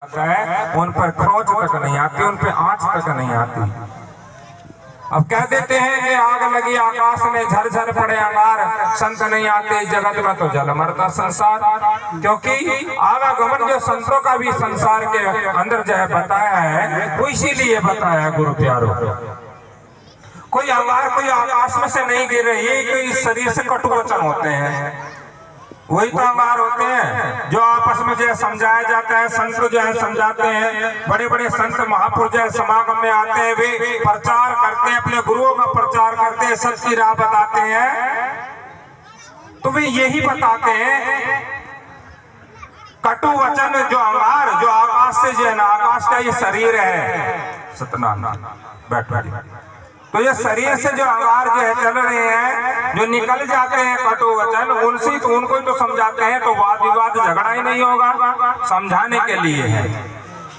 है उन पर खरोच तक नहीं आती, उन पर आंच तक नहीं आती। अब कह देते हैं कि आग लगी आकाश में, झरझर पड़े अंगार, संत नहीं आते जगत में तो जल मरता संसार। क्योंकि आवागमन जो संतों का भी संसार के अंदर जो है बताया है, वो इसीलिए बताया गुरु प्यारो। कोई अंगार कोई आकाश में से नहीं गिर रही है, कोई शरीर से कटु वचन होते हैं, वही तो अंगार होते हैं जो आपस में जो है समझाया जाता है। संत जो है समझाते हैं, बड़े बड़े संत महापुरुष जो है समागम में आते हैं, वे प्रचार करते हैं, अपने गुरुओं का प्रचार करते हैं, सच की राह बताते हैं। तो वे यही बताते हैं कटु वचन जो अंगार जो आकाश से जो है ना, आकाश का ये शरीर है सत्यनारायण बैठ, तो ये शरीर से जो अंगार जो है चल रहे हैं, जो निकल जाते हैं कटु वचन, उनसे तो उनको तो समझाते हैं, तो वाद विवाद झगड़ा ही नहीं होगा, समझाने के लिए है।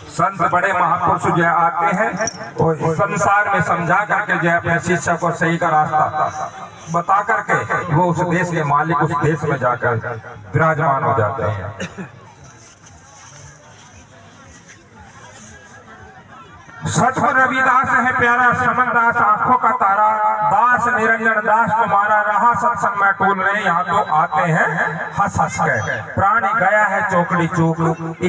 संत बड़े महापुरुष जो है आते हैं और संसार में समझा करके जो है अपने शिष्य को सही का रास्ता बता करके वो उस देश के मालिक उस देश में जाकर विराजमान हो जाते हैं। सतगुरु रविदास है प्यारा, समनदास आंखों का तारा, दास निरंजन दास तुम्हारा, रहा सत्संग में टूल रहे, यहाँ तो आते हैं हंस हंस के, प्राणी गया है चौकड़ी चूक,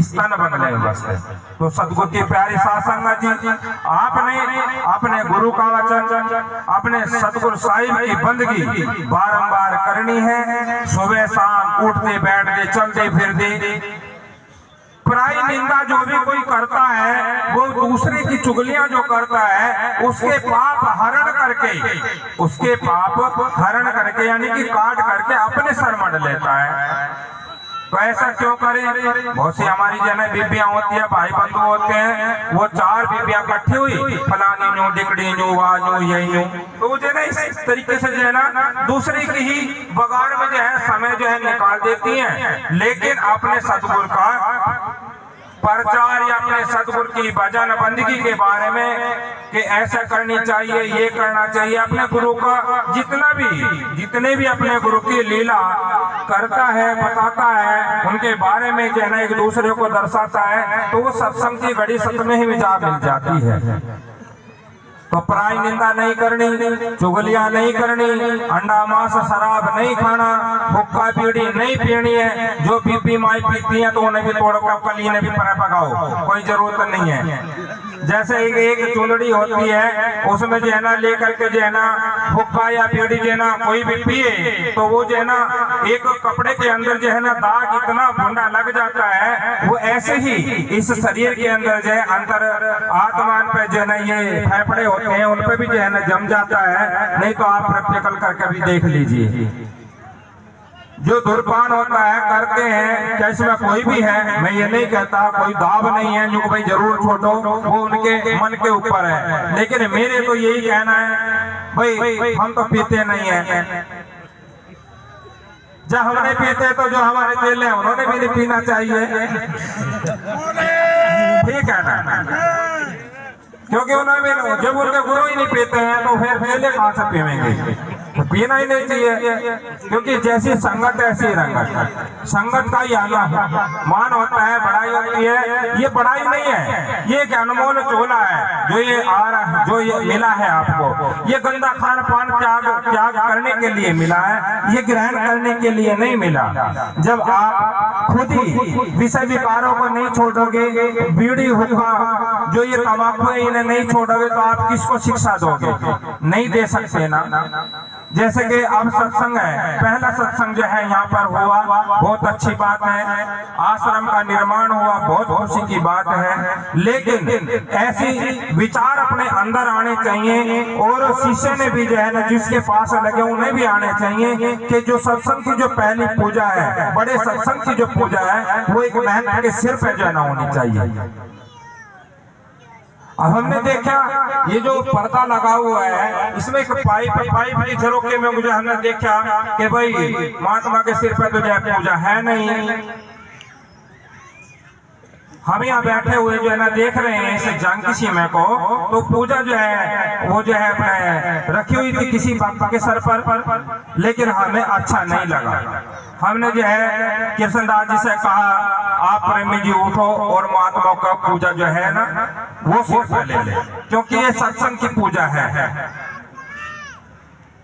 स्तन बदले बस है। तो सतगुरु की प्यारी सासंगत जी, आपने अपने गुरु का वचन, अपने सतगुरु साहिब की बंदगी बारंबार करनी है। सुबह शाम उठते बैठते चलते फिरते पराई निंदा जो भी कोई करता है, वो दूसरे की चुगलियां जो करता है, उसके पाप हरण करके यानी कि काट करके अपने सर मढ़ लेता है। तो ऐसा क्यों करें? बहुत सी हमारी जो है बीबियां होती है, भाई बंधु होते हैं, वो चार बीबियां इकट्ठी हुई, फलानी न्यू डिकड़ी न्यू वाजू यही न्यू, तो वो जो है इस तरीके से जो है ना दूसरे की ही बगाड़ में जो है समय जो है निकाल देती हैं। लेकिन अपने सतगुरु का प्रचार या अपने सतगुरु की भजन बंदगी के बारे में कि ऐसा करनी चाहिए, ये करना चाहिए, अपने गुरु का जितने भी अपने गुरु की लीला करता है बताता है, उनके बारे में जो है ना एक दूसरे को दर्शाता है, तो वो सत्संग की घड़ी सत में ही विचार मिल जाती है। तो पराई निंदा नहीं करनी, चुगलियां नहीं करनी, अंडा मांस शराब नहीं खाना, हुक्का बीड़ी नहीं पीनी है। जो बीबी माई पीती है तो उन्हें भी तोड़ कर कली ने भी पर पकाओ, कोई जरूरत नहीं है। जैसे एक चुंदड़ी होती है, उसमें जो है ना लेकर के जो है ना हुक्का या बीड़ी जो है ना कोई भी पिए, तो वो जो है ना एक कपड़े के अंदर जो है ना दाग इतना भुंडा लग जाता है। वो ऐसे ही इस शरीर के अंदर जो है अंतर आत्मान पे जो है ना ये फेफड़े होते हैं, उन पे भी जो है ना जम जाता है। नहीं तो आप प्रैक्टिकल करके भी देख लीजिए, जो धूम्रपान होता है करते हैं, क्या इसमें कोई भी है, मैं ये नहीं कहता कोई दाव नहीं है जो भाई जरूर छोड़ो, वो उनके मन के ऊपर है। लेकिन मेरे तो यही कहना है भाई, हम तो पीते नहीं है। जब हमने पीते तो जो हमारे चेले हैं उन्होंने भी नहीं पीना चाहिए, ठीक है ना? क्योंकि उन्होंने जब उनके गुरु ही नहीं पीते हैं तो फिर चेले कहां से पीवेंगे? तो पीना ही नहीं चाहिए, क्योंकि जैसी संगत ऐसी रंगत, संगत का ही आना है। मान होता है, बड़ाई होती है, ये बड़ाई नहीं है, ये एक अनमोल चोला है जो ये आ रहा है, जो ये मिला है आपको। ये गंदा खान पान त्याग करने के लिए मिला है, ये ग्रहण करने के लिए नहीं मिला। जब आप खुद ही विषय विकारों को नहीं छोड़ोगे, बीड़ी हुक्का जो ये तंबाकू है इन्हें नहीं छोड़ोगे, तो आप किसको शिक्षा दोगे? नहीं दे सकते ना। जैसे कि अब सत्संग है, पहला सत्संग जो है यहाँ पर हुआ, बहुत अच्छी बात है। आश्रम का निर्माण हुआ, बहुत खुशी की बात है। लेकिन ऐसी विचार अपने अंदर आने चाहिए, और शिष्य ने भी जो है ना जिसके पास लगे उन्हें भी आने चाहिए कि जो सत्संग की जो पहली पूजा है, बड़े सत्संग की जो पूजा है, वो एक महंत के सिर पे जो है ना होनी चाहिए। अब हमने देखा ये जो पर्दा लगा हुआ है, इसमें एक पाइप की झरोके में मुझे हमने देखा कि भाई महात्मा के सिर पे तो जो पूजा है नहीं। हम यहाँ बैठे हुए जो है ना देख रहे हैं इस जानकी सीमा को, तो पूजा जो है वो जो है अपने रखी हुई थी किसी भक्त के सर पर, लेकिन हमें अच्छा नहीं लगा। हमने जो है कृष्णदास जी से कहा आप प्रेमी जी उठो और महात्मा का पूजा जो है ना वो सिर पे ले ले, क्योंकि ये सत्संग की पूजा है।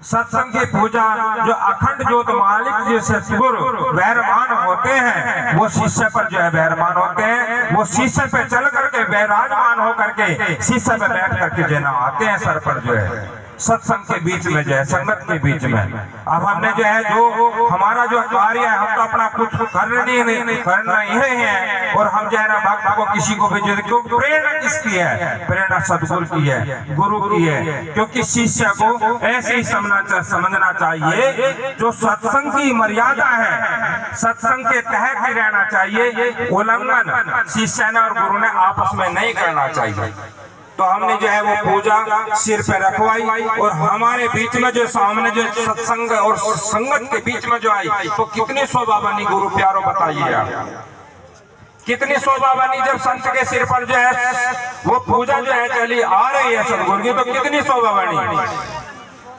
सत्संग की पूजा जो अखंड ज्योत मालिक जी सतगुरु विराजमान होते हैं, वो शिष्य पर जो है विराजमान होते हैं। वो शिष्य पे चल करके विराजमान होकर के शिष्य पे बैठ करके जो है ना आते हैं सर पर जो है सत्संग के बीच में जो है संगत के बीच में। अब हमने जो है जो हमारा जो कार्य है, हम तो अपना कुछ करना ही है, और हम जो है ना भक्त को किसी को भी जो, क्योंकि प्रेरणा किसकी है? प्रेरणा सतगुरु की है, गुरु की है। क्योंकि शिष्य को ऐसे ही समझना चाहिए जो सत्संग की मर्यादा है, सत्संग के तहत ही रहना चाहिए। उल्लंघन शिष्य ने और गुरु ने आपस में नहीं करना चाहिए। तो हमने जो है वो पूजा सिर पे रखवाई, और हमारे बीच में जो सामने जो सत्संग और संगत के बीच में जो आई, तो कितनी शोभा बनी गुरु प्यारो, बताइए आप, कितनी शोभा बनी। जब संत के सिर पर जो है वो पूजा जो है चली आ रही है सतगुरु की, तो कितनी शोभा बनी।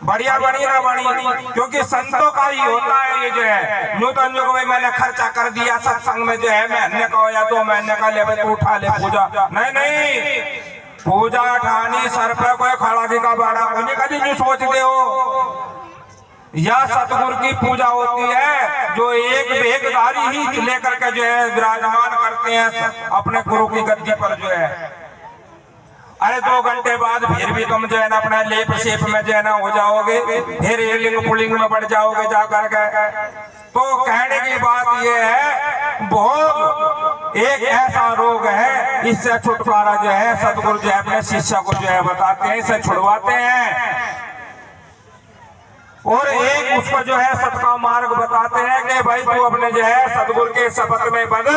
बढ़िया बनी ना बनी, क्योंकि संतों का ही होता है ये जो है। नूतन युग में मैंने खर्चा कर दिया सत्संग में जो है, महीने का हो या 2 महीने का, ले तू उठा ले पूजा, नहीं, पूजा ठानी सर पे कोई खड़ा जी का बाड़ा होने का जो सोचते हो। या सतगुरु की पूजा होती है जो एक भेगधारी ही लेकर के जो है विराजमान करते हैं अपने गुरु की गद्दी पर जो है। अरे 2 घंटे बाद फिर भी तुम जो है ना अपना लेप शेप में जो है ना हो जाओगे, फिर लिंग पुलिंग में बढ़ जाओगे जाकर के। तो कहने की बात ये है, भोग एक ऐसा रोग है, इससे छुटकारा जो है सतगुरु जो है अपने शिष्य को जो है बताते हैं, इसे छुड़वाते हैं। और एक उसको जो है सत का मार्ग बताते हैं कि भाई तू अपने जो है सतगुरु के शपथ में बंध,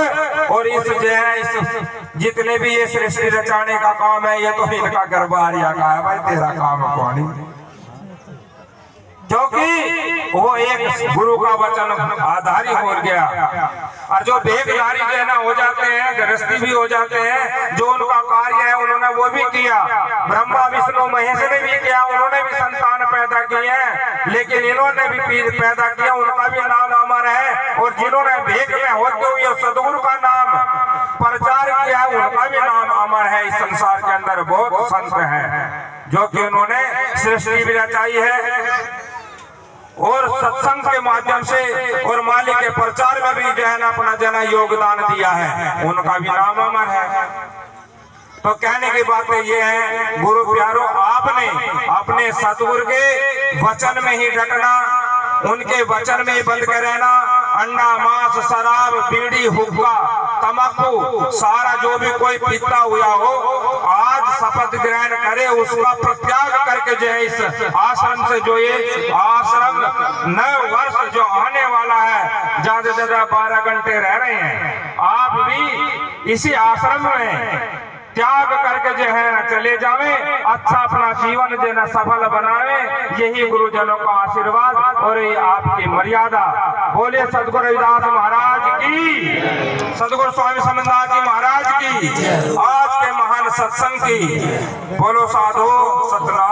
और इस जो है इस जितने भी ये सृष्टि रचाने का काम है, ये तो इनका गरबारिया का है भाई, तेरा काम है कौन? क्योंकि वो एक गुरु का वचन आधारी हो गया। और जो भेगधारी जो है ना हो जाते हैं, गृहस्थी भी हो जाते हैं, जो उनका कार्य है उन्होंने वो भी किया, ब्रह्मा विष्णु महेश ने भी किया, उन्होंने भी संतान पैदा किए हैं, लेकिन इन्होंने भी पैदा किया, उनका भी नाम अमर है। और जिन्होंने भेग में होते हुए सतगुरु का नाम प्रचार किया, उनका भी नाम अमर है। इस संसार के अंदर बहुत संत हैं जो कि उन्होंने सृष्टि भी रचाई है, और सत्संग के माध्यम से और मालिक के प्रचार में भी जो है ना अपना जो है योगदान दिया है, उनका भी नाम अमर है। तो कहने की बात ये है गुरु प्यारो, आपने अपने सतगुरु के वचन में ही ढकना, उनके वचन में ही बंद कर रहना। अंडा मांस शराब बीड़ी हुक्का तंबाकू सारा जो भी कोई पीता हुआ हो, आज शपथ ग्रहण करे, उसका प्रत्याग करके जो है इस आश्रम से, जो ये आश्रम 9 वर्ष जो आने वाला है, ज्यादा से ज्यादा 12 घंटे रह रहे हैं, आप भी इसी आश्रम में त्याग करके जो है चले जावे, अच्छा अपना जीवन जो है सफल बनावे। यही गुरुजनों का आशीर्वाद और ये आपकी मर्यादा। बोले सदगुरु रविदास महाराज की, सदगुरु स्वामी समन्दास जी महाराज की, आज के महान सत्संग की। बोलो साधु सतनाम।